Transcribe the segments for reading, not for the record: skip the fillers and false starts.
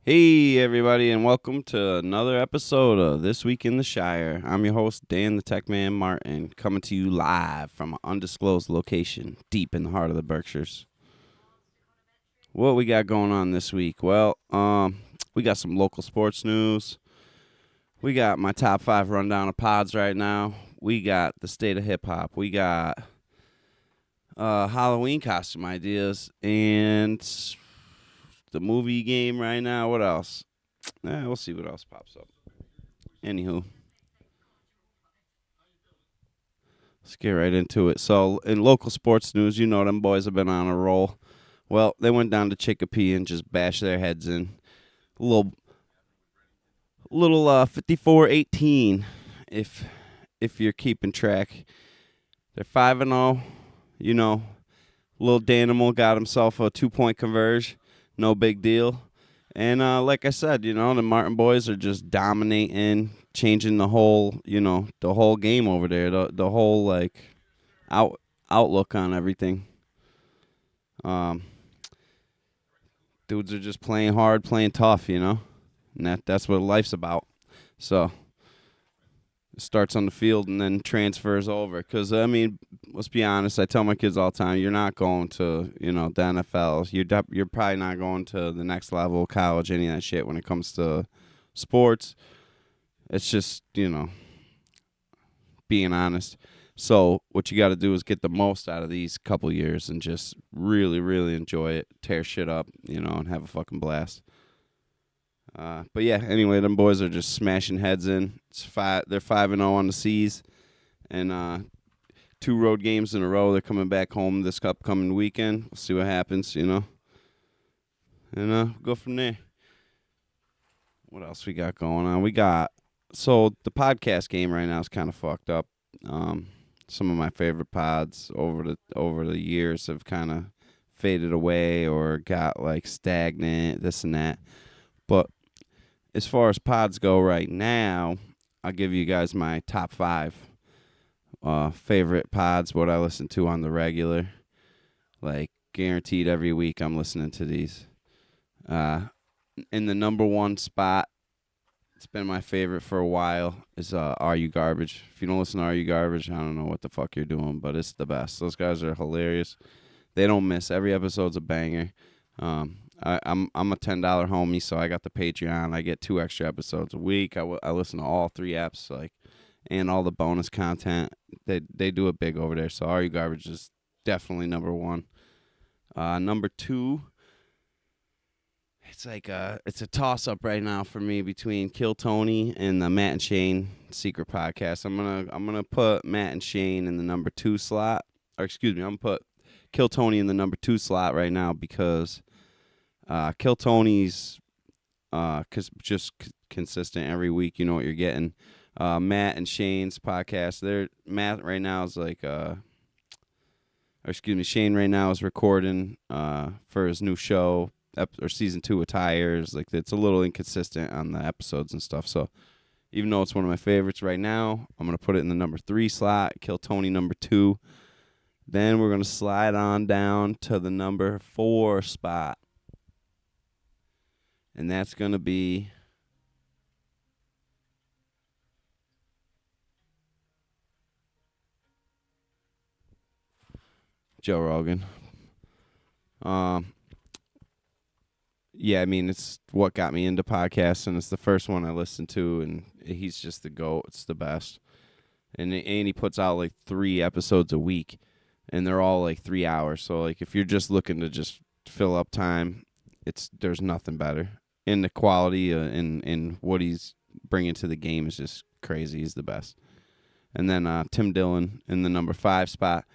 Hey, everybody, and welcome to another episode of This Week in the Shire. I'm your host, Dan the Tech Man Martin, coming to you live from an undisclosed location deep in the heart of the Berkshires. What we got going on this week? Well, we got some local sports news. We got my top 5 rundown of pods right now. We got the state of hip hop. We got Halloween costume ideas and the movie game right now. What else? We'll see what else pops up. Anywho, let's get right into it. So, in local sports news, you know them boys have been on a roll. Well, they went down to Chicopee and just bashed their heads in. A little 54-18 if you're keeping track. They're 5-0, you know. Little Danimal got himself a 2-point conversion. No big deal. And like I said, you know, the Martin boys are just dominating, changing the whole, the whole game over there. The whole outlook on everything. Um, Dudes are just playing hard, playing tough, you know, and that's what life's about. So it starts on the field and then transfers over. Because I mean, let's be honest. I tell my kids all the time, you're not going to, the NFL. You're probably not going to the next level, college, any of that shit when it comes to sports. It's just, being honest. So what you got to do is get the most out of these couple years and just really, really enjoy it, tear shit up, and have a fucking blast. But yeah, anyway, them boys are just smashing heads in. They're 5-0 on the C's, and 2 road games in a row. They're coming back home this upcoming weekend. We'll see what happens, and go from there. What else we got going on? So the podcast game right now is kind of fucked up. Some of my favorite pods over the years have kind of faded away or got like stagnant, this and that. But as far as pods go right now, I'll give you guys my top 5 favorite pods, what I listen to on the regular. Like guaranteed every week I'm listening to these. In the number 1 spot, it's been my favorite for a while, is Are You Garbage. If you don't listen to Are You Garbage, I don't know what the fuck you're doing, but it's the best. Those guys are hilarious. They don't miss. Every episode's a banger. I'm a $10 homie, so I got the Patreon. I get 2 extra episodes a week. I listen to all 3 apps, and all the bonus content. They do it big over there. So Are You Garbage is definitely number 1. Number 2. It's it's a toss up right now for me between Kill Tony and the Matt and Shane Secret Podcast. I'm gonna put Matt and Shane in the number 2 slot. Or excuse me, I'm gonna put Kill Tony in the number 2 slot right now because Kill Tony's consistent every week. You know what you're getting. Matt and Shane's podcast. Matt right now is Shane right now is recording for his new show. Or season 2 of Tires. It's a little inconsistent on the episodes and stuff. So even though it's one of my favorites right now, I'm gonna put it in the number 3 slot. Kill Tony number 2. Then we're gonna slide on down to the number 4 spot, and that's gonna be Joe Rogan. Yeah, I mean, it's what got me into podcasts, and it's the first one I listened to, and he's just the GOAT. It's the best. And he puts out 3 episodes a week, and they're all 3 hours. So if you're just looking to just fill up time, there's nothing better. And the quality in what he's bringing to the game is just crazy. He's the best. And then Tim Dillon in the number 5 spot.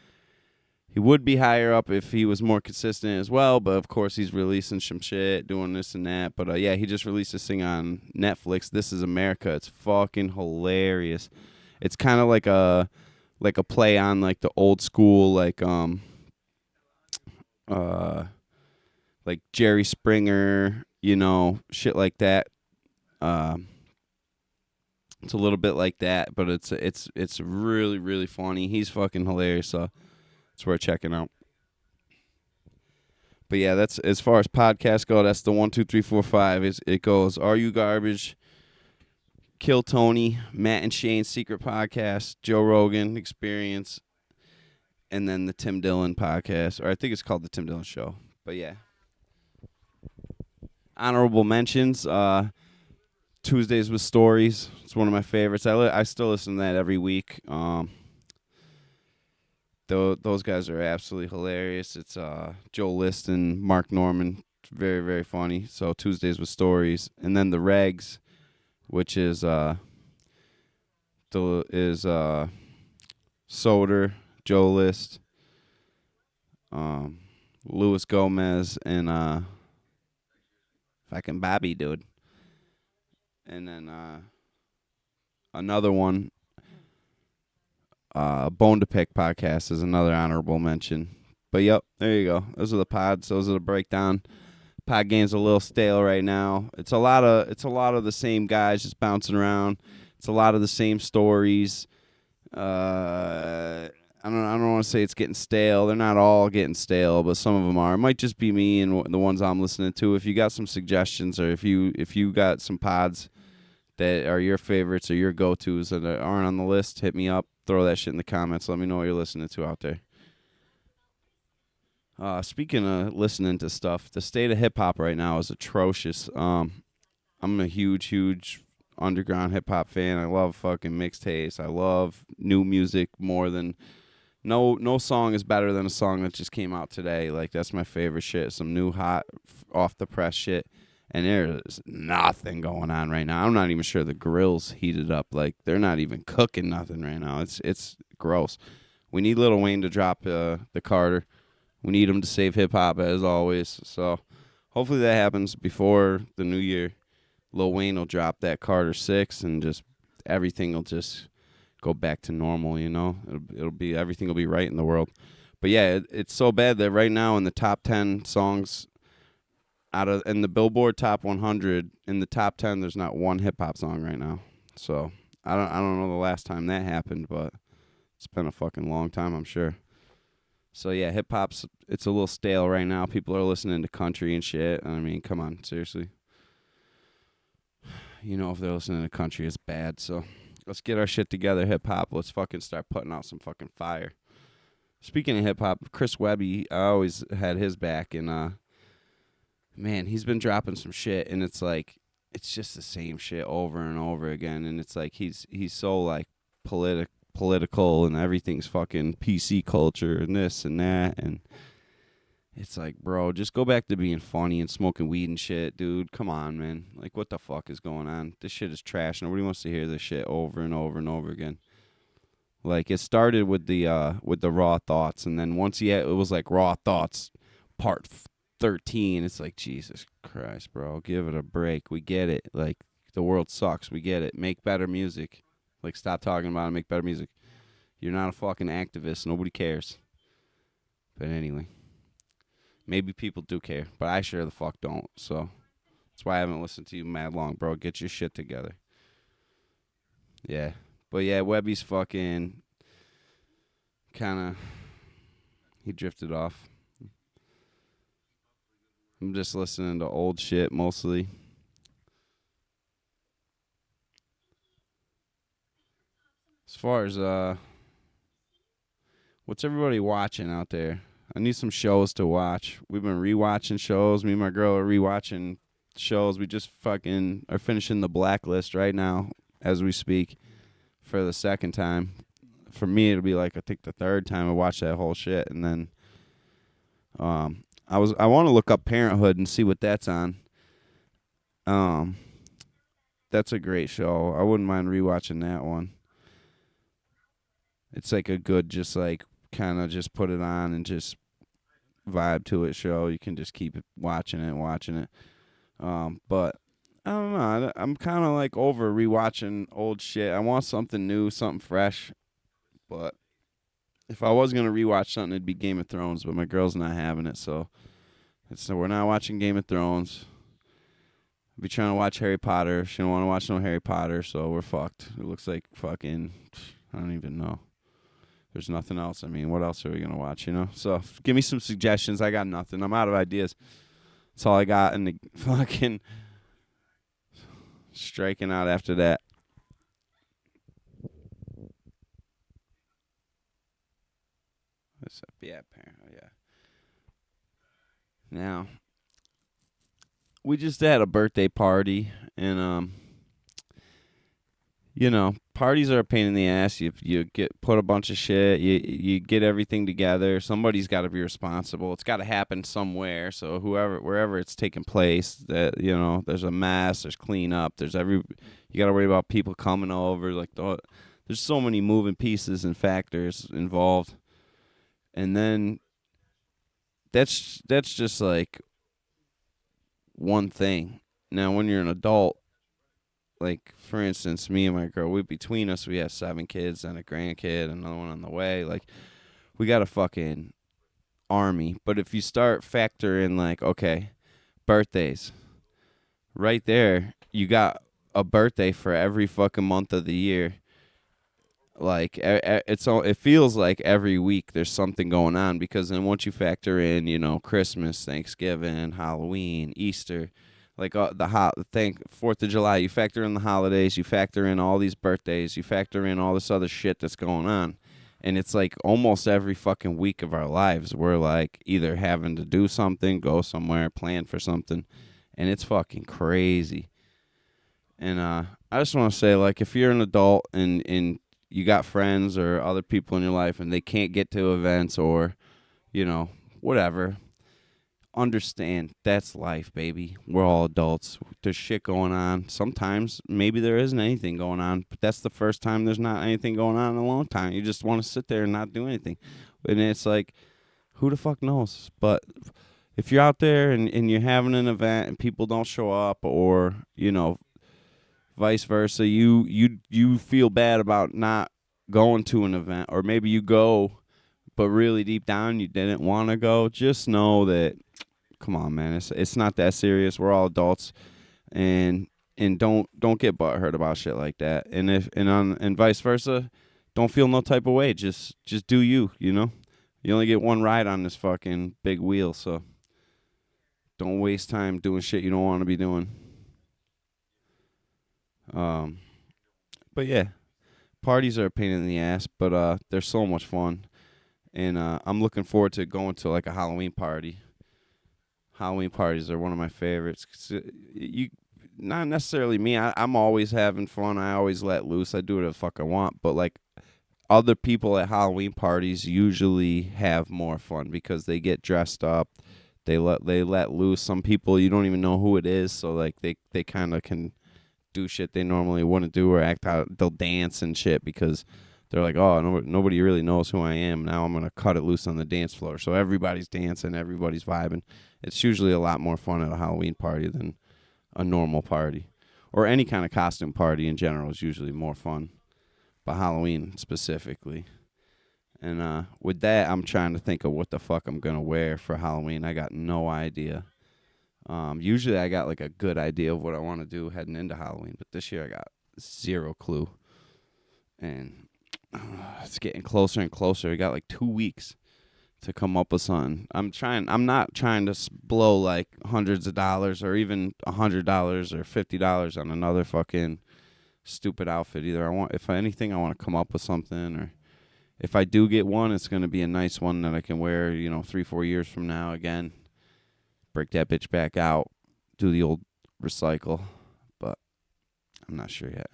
He would be higher up if he was more consistent as well, but of course he's releasing some shit, doing this and that. But yeah, he just released this thing on Netflix. This is America. It's fucking hilarious. It's kind of like a play on the old school Jerry Springer, shit like that. It's a little bit like that, but it's really, really funny. He's fucking hilarious. So it's worth checking out. But yeah, that's as far as podcasts go. That's the 1, 2, 3, 4, 5. It goes. Are You Garbage? Kill Tony, Matt and Shane's Secret Podcast, Joe Rogan Experience, and then the Tim Dillon Podcast, or I think it's called the Tim Dillon Show. But yeah, honorable mentions. Tuesdays with Stories. It's one of my favorites. I still listen to that every week. Those guys are absolutely hilarious. It's Joe List and Mark Norman. Very, very funny. So Tuesdays with Stories. And then the Regs, which is Soder, Joe List, Luis Gomez, and fucking Bobby, dude. And then another one, Bone to Pick podcast is another honorable mention. But yep, there you go. Those are the pods. Those are the breakdown. Pod game's a little stale right now. It's a lot of the same guys just bouncing around. It's a lot of the same stories. I don't want to say it's getting stale. They're not all getting stale, but some of them are. It might just be me and the ones I'm listening to. If you got some suggestions, or if you got some pods that are your favorites or your go-tos that aren't on the list, hit me up. Throw that shit in the comments. Let me know what you're listening to out there. Speaking of listening to stuff, the state of hip-hop right now is atrocious. I'm a huge underground hip-hop fan. I love fucking mixtapes. I love new music more than... No song is better than a song that just came out today. Like, that's my favorite shit. Some new hot, off-the-press shit. And there's nothing going on right now. I'm not even sure the grill's heated up. Like, they're not even cooking nothing right now. It's gross. We need Lil Wayne to drop the Carter. We need him to save hip-hop, as always. So, hopefully that happens before the new year. Lil Wayne will drop that Carter 6, and just everything will just go back to normal, you know? It'll be, everything will be right in the world. But yeah, it's so bad that right now in the top 10 songs in the Billboard Top 100, in the top 10, there's not one hip-hop song right now. So, I don't know the last time that happened, but it's been a fucking long time, I'm sure. So yeah, hip-hop's, it's a little stale right now. People are listening to country and shit. I mean, come on, seriously. You know, if they're listening to country, it's bad. So let's get our shit together, hip-hop. Let's fucking start putting out some fucking fire. Speaking of hip-hop, Chris Webby, I always had his back. And, man, he's been dropping some shit. And it's like, it's just the same shit over and over again. And it's like, he's so, like, political, and everything's fucking PC culture and this and that. And it's like, bro, just go back to being funny and smoking weed and shit, dude. Come on, man. Like, what the fuck is going on? This shit is trash. Nobody wants to hear this shit over and over and over again. Like, it started with the Raw Thoughts, and then once it was like Raw Thoughts Part 13. It's like, Jesus Christ, bro, give it a break. We get it. Like, the world sucks. We get it. Make better music. Like, stop talking about it. Make better music. You're not a fucking activist. Nobody cares. But anyway. Maybe people do care, but I sure the fuck don't. So that's why I haven't listened to you mad long, bro. Get your shit together. Yeah. But yeah, Webby's fucking kind of, he drifted off. I'm just listening to old shit mostly. As far as what's everybody watching out there? I need some shows to watch. We've been rewatching shows. Me and my girl are rewatching shows. We just fucking are finishing The Blacklist right now as we speak for the second time. For me, it'll be like, I think, the third time I watched that whole shit. And then I want to look up Parenthood and see what that's on. That's a great show. I wouldn't mind rewatching that one. It's like a good, just like, kind of just put it on and just vibe to it show. You can just keep watching it. But I don't know. I'm kind of like over rewatching old shit. I want something new, something fresh. But if I was gonna rewatch something, it'd be Game of Thrones. But my girl's not having it, so we're not watching Game of Thrones. I'd be trying to watch Harry Potter. She don't want to watch no Harry Potter, so we're fucked. It looks like fucking, I don't even know. There's nothing else. I mean, what else are we gonna watch? So give me some suggestions. I got nothing. I'm out of ideas. That's all I got. And the fucking striking out after that. What's up? Yeah, apparently, yeah. Now we just had a birthday party, and parties are a pain in the ass. You get put a bunch of shit. You get everything together. Somebody's got to be responsible. It's got to happen somewhere. So wherever it's taking place, that there's a mess. There's cleanup. You got to worry about people coming over. There's so many moving pieces and factors involved, and then that's just like one thing. Now, when you're an adult, like for instance, me and my girl, between us we have 7 kids and a grandkid, another one on the way. Like we got a fucking army. But if you start factoring like, okay, birthdays, right there, you got a birthday for every fucking month of the year. Like it feels like every week there's something going on, because then once you factor in Christmas, Thanksgiving, Halloween, Easter, like thank 4th of July, you factor in the holidays, you factor in all these birthdays, you factor in all this other shit that's going on, and it's like almost every fucking week of our lives we're like either having to do something, go somewhere, plan for something, and it's fucking crazy. And I just want to say, like, if you're an adult and you got friends or other people in your life and they can't get to events or, whatever, understand that's life, baby. We're all adults. There's shit going on. Sometimes maybe there isn't anything going on, but that's the first time there's not anything going on in a long time. You just want to sit there and not do anything. And it's like, who the fuck knows? But if you're out there and you're having an event and people don't show up, or, vice versa, you feel bad about not going to an event, or maybe you go but really deep down you didn't want to go, just know that, come on, man, it's not that serious. We're all adults, and don't get butthurt about shit like that. And vice versa, don't feel no type of way. Just do you. You only get one ride on this fucking big wheel, so don't waste time doing shit you don't want to be doing. um But yeah, parties are a pain in the ass, but they're so much fun, and I'm looking forward to going to like a Halloween party. Halloween parties are one of my favorites. 'Cause you, not necessarily me. I'm always having fun. I always let loose. I do whatever the fuck I want. But like other people at Halloween parties usually have more fun because they get dressed up. They let loose. Some people you don't even know who it is, so like they kind of can do shit they normally wouldn't do, or act out. They'll dance and shit because they're like, oh, nobody really knows who I am. Now I'm going to cut it loose on the dance floor. So everybody's dancing, everybody's vibing. It's usually a lot more fun at a Halloween party than a normal party. Or any kind of costume party in general is usually more fun. But Halloween specifically. And with that, I'm trying to think of what the fuck I'm going to wear for Halloween. I got no idea. Usually I got like a good idea of what I want to do heading into Halloween, but this year I got zero clue. And it's getting closer and closer. I got like 2 weeks to come up with something. I'm not trying to blow like hundreds of dollars or even $100 or $50 on another fucking stupid outfit either. If anything, I want to come up with something, or if I do get one, it's going to be a nice one that I can wear, 3-4 years from now again. Break that bitch back out, do the old recycle, but I'm not sure yet.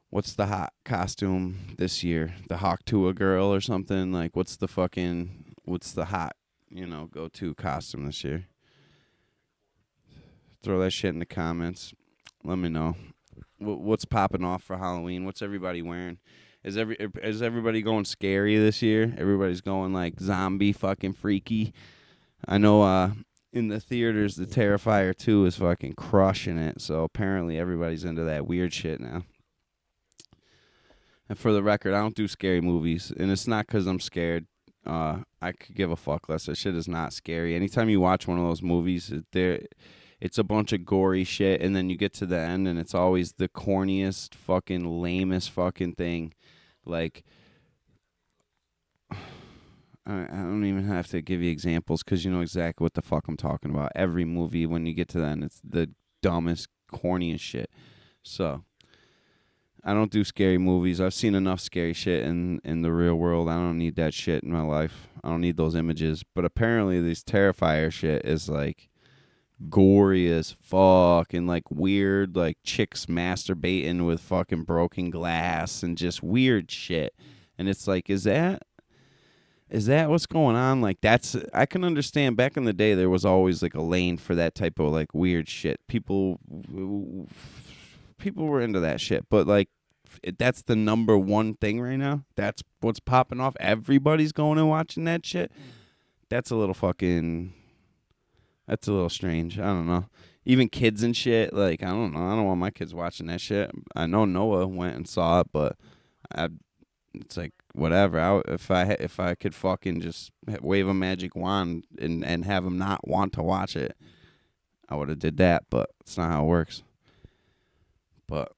What's the hot costume this year? The Hawk Tuah girl or something? Like, what's the hot, go-to costume this year? Throw that shit in the comments. Let me know. What's popping off for Halloween? What's everybody wearing? Is everybody going scary this year? Everybody's going like zombie fucking freaky. I know in the theaters, the Terrifier 2 is fucking crushing it. So apparently everybody's into that weird shit now. And for the record, I don't do scary movies. And it's not because I'm scared. I could give a fuck less. That shit is not scary. Anytime you watch one of those movies, it's a bunch of gory shit. And then you get to the end and it's always the corniest, fucking lamest fucking thing. Like, I don't even have to give you examples because you know exactly what the fuck I'm talking about. Every movie, when you get to the end, it's the dumbest, corniest shit. So I don't do scary movies. I've seen enough scary shit in the real world. I don't need that shit in my life. I don't need those images. But apparently, this Terrifier shit is like gory as fuck and like weird, like chicks masturbating with fucking broken glass and just weird shit. And it's like, is that what's going on? Like, that's, I can understand back in the day there was always like a lane for that type of like weird shit. People were into that shit, but like that's the number one thing right now. That's what's popping off. Everybody's going and watching that shit. That's a little fucking, that's a little strange. I don't know. Even kids and shit, like, I don't know. I don't want my kids watching that shit. I know Noah went and saw it, but it's like whatever. If I could fucking just wave a magic wand and have him not want to watch it, I would have did that. But it's not how it works. But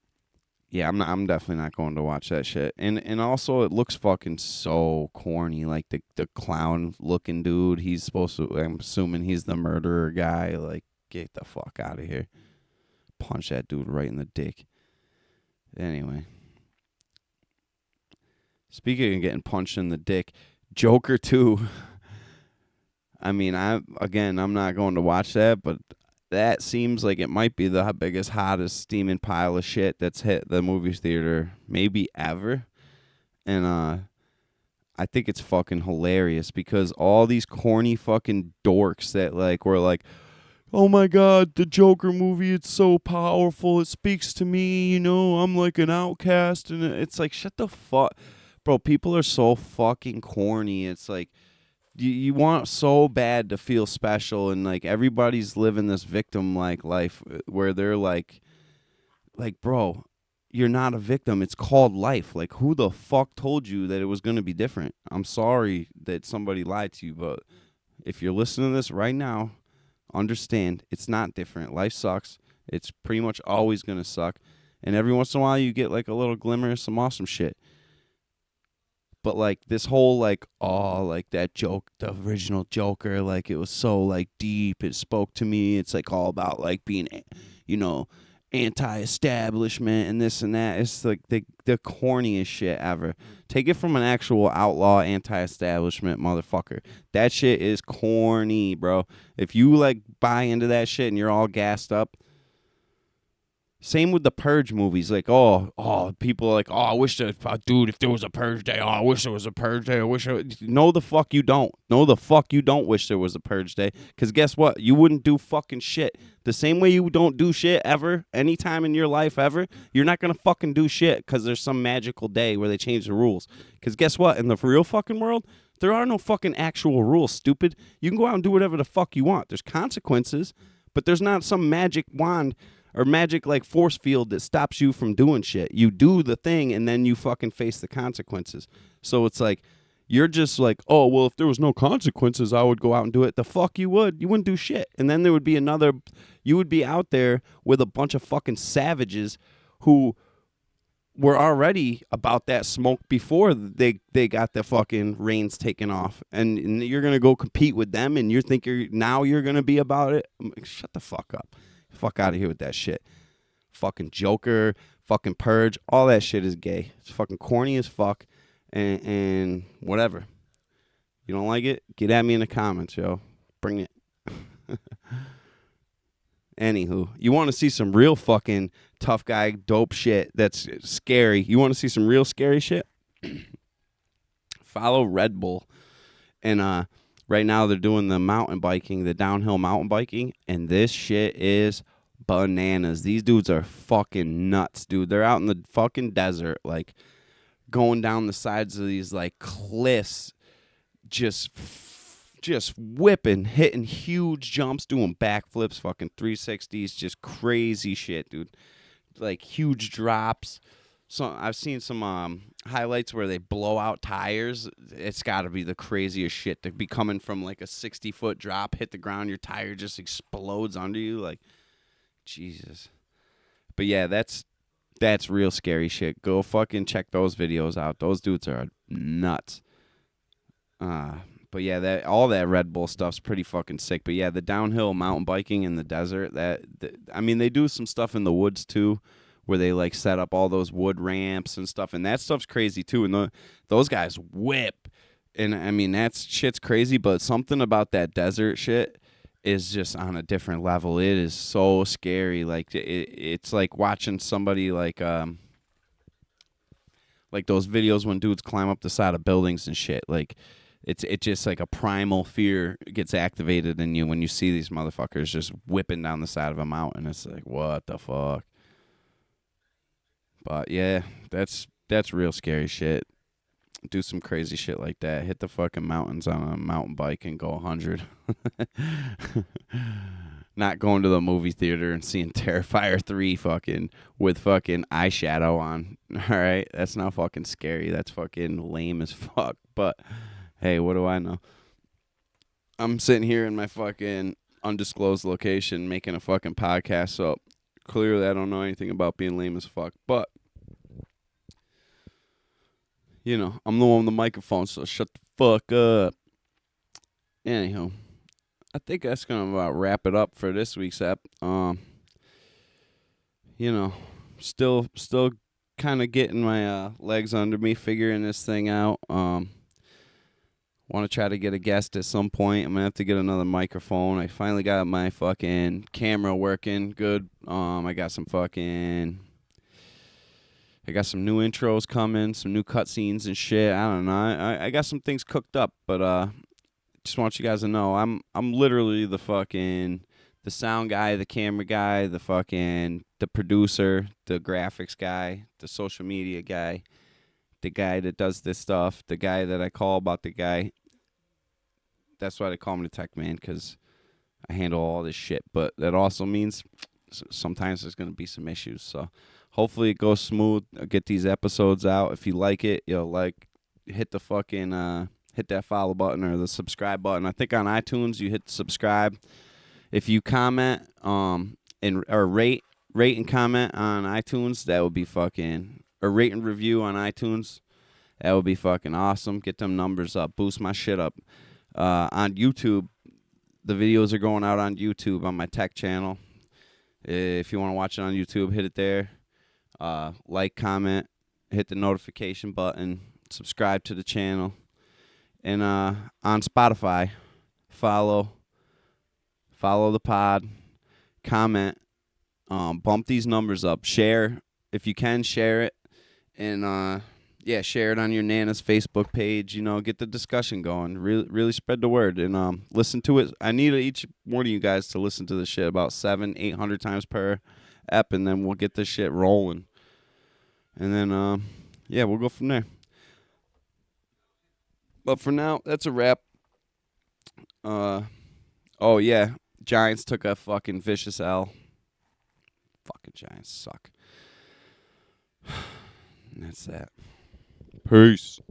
yeah, I'm definitely not going to watch that shit. And also it looks fucking so corny. Like the clown looking dude. He's supposed to. I'm assuming he's the murderer guy. Like, get the fuck out of here. Punch that dude right in the dick. Anyway. Speaking of getting punched in the dick, Joker 2. I mean, I'm not going to watch that, but that seems like it might be the biggest, hottest, steaming pile of shit that's hit the movie theater maybe ever. And I think it's fucking hilarious because all these corny fucking dorks that like were like, oh my God, the Joker movie, it's so powerful. It speaks to me, you know, I'm like an outcast. And it's like, shut the fuck. Bro, people are so fucking corny. It's like, you want so bad to feel special, and like everybody's living this victim like life where they're like, bro, you're not a victim. It's called life. Like, who the fuck told you that it was going to be different? I'm sorry that somebody lied to you, but if you're listening to this right now, understand it's not different. Life sucks. It's pretty much always going to suck. And every once in a while you get like a little glimmer of some awesome shit. But like this whole like, oh, like that joke, the original Joker, like it was so like deep. It spoke to me. It's like all about like being, you know, anti-establishment and this and that. It's like the corniest shit ever. Take it from an actual outlaw anti-establishment motherfucker. That shit is corny, bro. If you like buy into that shit and you're all gassed up. Same with the Purge movies. Like, people are like, I wish that, dude, if there was a Purge Day, I wish there was a Purge Day. No, the fuck you don't. No, the fuck you don't wish there was a Purge Day. Because guess what? You wouldn't do fucking shit. The same way you don't do shit ever, anytime in your life ever, you're not going to fucking do shit because there's some magical day where they change the rules. Because guess what? In the real fucking world, there are no fucking actual rules, stupid. You can go out and do whatever the fuck you want. There's consequences, but there's not some magic wand or magic like force field that stops you from doing shit. You do the thing and then you fucking face the consequences. So it's like, you're just like, oh, well, if there was no consequences, I would go out and do it. The fuck you would. You wouldn't do shit. And then there would be you would be out there with a bunch of fucking savages who were already about that smoke before they got the fucking reins taken off. And you're going to go compete with them and you think you're going to be about it. Shut the fuck up. Fuck out of here with that shit. Fucking Joker, fucking Purge, all that shit is gay. It's fucking corny as fuck, and whatever. You don't like it? Get at me in the comments, yo. Bring it. Anywho, you want to see some real fucking tough guy, dope shit that's scary. You want to see some real scary shit? Follow Red Bull. And right now they're doing the mountain biking, the downhill mountain biking, and this shit is bananas. These dudes are fucking nuts, dude. They're out in the fucking desert, like going down the sides of these like cliffs, just whipping, hitting huge jumps, doing backflips, fucking 360s, just crazy shit, dude. Like huge drops. So I've seen some highlights where they blow out tires. It's got to be the craziest shit to be coming from like a 60-foot drop, hit the ground, your tire just explodes under you. Like, Jesus. But yeah, that's real scary shit. Go fucking check those videos out. Those dudes are nuts. But yeah, that all that Red Bull stuff's pretty fucking sick. But yeah, the downhill mountain biking in the desert, I mean, they do some stuff in the woods too, where they like set up all those wood ramps and stuff, and that stuff's crazy too. And those guys whip, and I mean that's shit's crazy. But something about that desert shit is just on a different level. It is so scary. Like it's like watching somebody like those videos when dudes climb up the side of buildings and shit. Like it's just like a primal fear gets activated in you when you see these motherfuckers just whipping down the side of a mountain. It's like, what the fuck? But yeah, that's real scary shit. Do some crazy shit like that. Hit the fucking mountains on a mountain bike and go 100. Not going to the movie theater and seeing Terrifier 3 fucking with fucking eyeshadow on. All right, that's not fucking scary. That's fucking lame as fuck. But hey, what do I know? I'm sitting here in my fucking undisclosed location making a fucking podcast, so clearly I don't know anything about being lame as fuck. But you know, I'm the one with the microphone, so shut the fuck up. Anyhow, I think that's gonna about wrap it up for this week's ep. You know, still kind of getting my legs under me, figuring this thing out. Want to try to get a guest at some point. I'm gonna have to get another microphone. I finally got my fucking camera working good. I got some new intros coming, some new cutscenes and shit. I don't know. I got some things cooked up, but just want you guys to know I'm literally the sound guy, the camera guy, the producer, the graphics guy, the social media guy, the guy that does this stuff, the guy that I call about the guy. That's why they call me the tech man, because I handle all this shit. But that also means sometimes there's going to be some issues. So hopefully it goes smooth. I'll get these episodes out. If you like it, hit the fucking hit that follow button or the subscribe button. I think on iTunes you hit subscribe. If you comment or rate and comment on iTunes, that would be fucking, or rate and review on iTunes, that would be fucking awesome. Get them numbers up, boost my shit up. On YouTube, the videos are going out on YouTube on my tech channel. If you want to watch it on YouTube, hit it there. Like, comment, hit the notification button, subscribe to the channel. And on Spotify, follow the pod, comment, bump these numbers up. Share, if you can, share it. And share it on your Nana's Facebook page. You know, get the discussion going. Really spread the word. And listen to it. I need each one of you guys to listen to this shit about 700-800 times per ep, and then we'll get this shit rolling. And then we'll go from there. But for now, that's a wrap. Oh yeah, Giants took a fucking vicious L. Fucking Giants suck. And that's that. Peace.